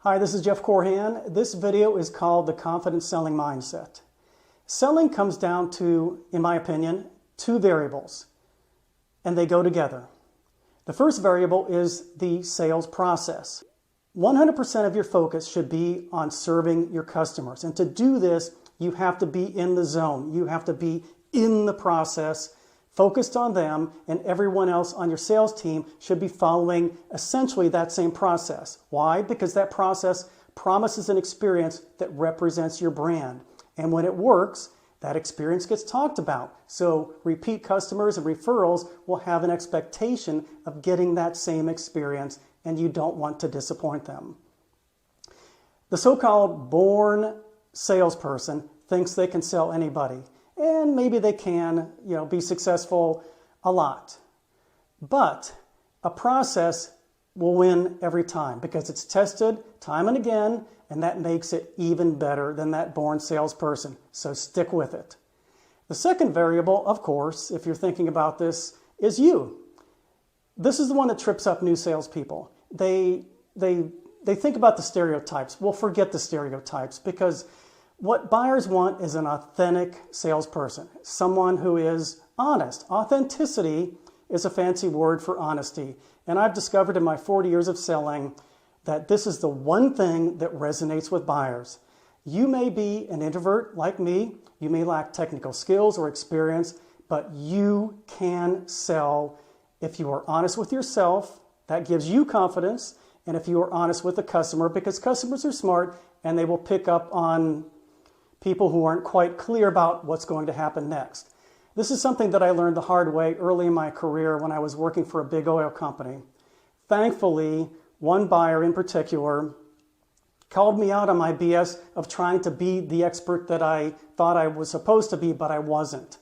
Hi, this is Jeff Korhan. This video is called The Confident Selling Mindset. Selling comes down to, in my opinion, two variables, and they go together. The first variable is the sales process. 100% of your focus should be on serving your customers. And to do this, you have to be in the zone. You have to be in the process, focused on them, and everyone else on your sales team should be following essentially that same process. Why? Because that process promises an experience that represents your brand. And when it works, that experience gets talked about. So repeat customers and referrals will have an expectation of getting that same experience, and you don't want to disappoint them. The so-called born salesperson thinks they can sell anybody. And maybe they can, be successful a lot. But a process will win every time because it's tested time and again, and that makes it even better than that born salesperson. So stick with it. The second variable, of course, if you're thinking about this, is you. This is the one that trips up new salespeople. They think about the stereotypes. Well, forget the stereotypes because what buyers want is an authentic salesperson, someone who is honest. Authenticity is a fancy word for honesty. And I've discovered in my 40 years of selling that this is the one thing that resonates with buyers. You may be an introvert like me. You may lack technical skills or experience, but you can sell if you are honest with yourself. That gives you confidence. And if you are honest with the customer, because customers are smart and they will pick up on people who aren't quite clear about what's going to happen next. This is something that I learned the hard way early in my career when I was working for a big oil company. Thankfully, one buyer in particular called me out on my BS of trying to be the expert that I thought I was supposed to be, but I wasn't.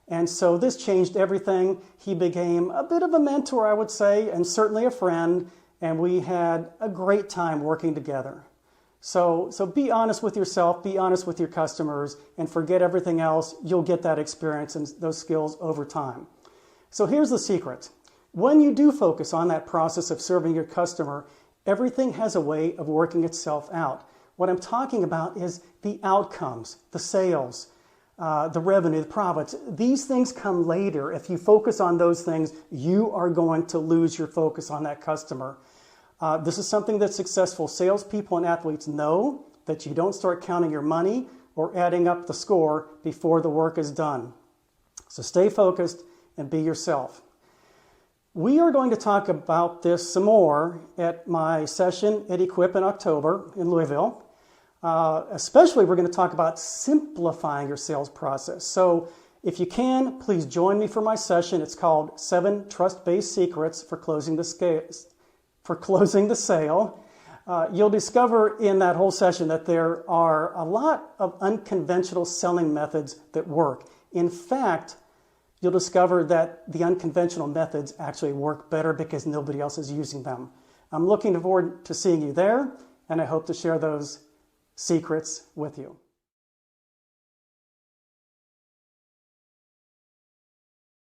And so this changed everything. He became a bit of a mentor, I would say, and certainly a friend, and we had a great time working together. So be honest with yourself, be honest with your customers, and forget everything else. You'll get that experience and those skills over time. So here's the secret. When you do focus on that process of serving your customer, everything has a way of working itself out. What I'm talking about is the outcomes, the sales, the revenue, the profits. These things come later. If you focus on those things, you are going to lose your focus on that customer. This is something that successful salespeople and athletes know, that you don't start counting your money or adding up the score before the work is done. So stay focused and be yourself. We are going to talk about this some more at my session at Equip in October in Louisville. Especially, we're going to talk about simplifying your sales process. So if you can, please join me for my session. It's called 7 Trust-Based Secrets for Closing the Sale. You'll discover in that whole session that there are a lot of unconventional selling methods that work. In fact, you'll discover that the unconventional methods actually work better because nobody else is using them. I'm looking forward to seeing you there, and I hope to share those secrets with you.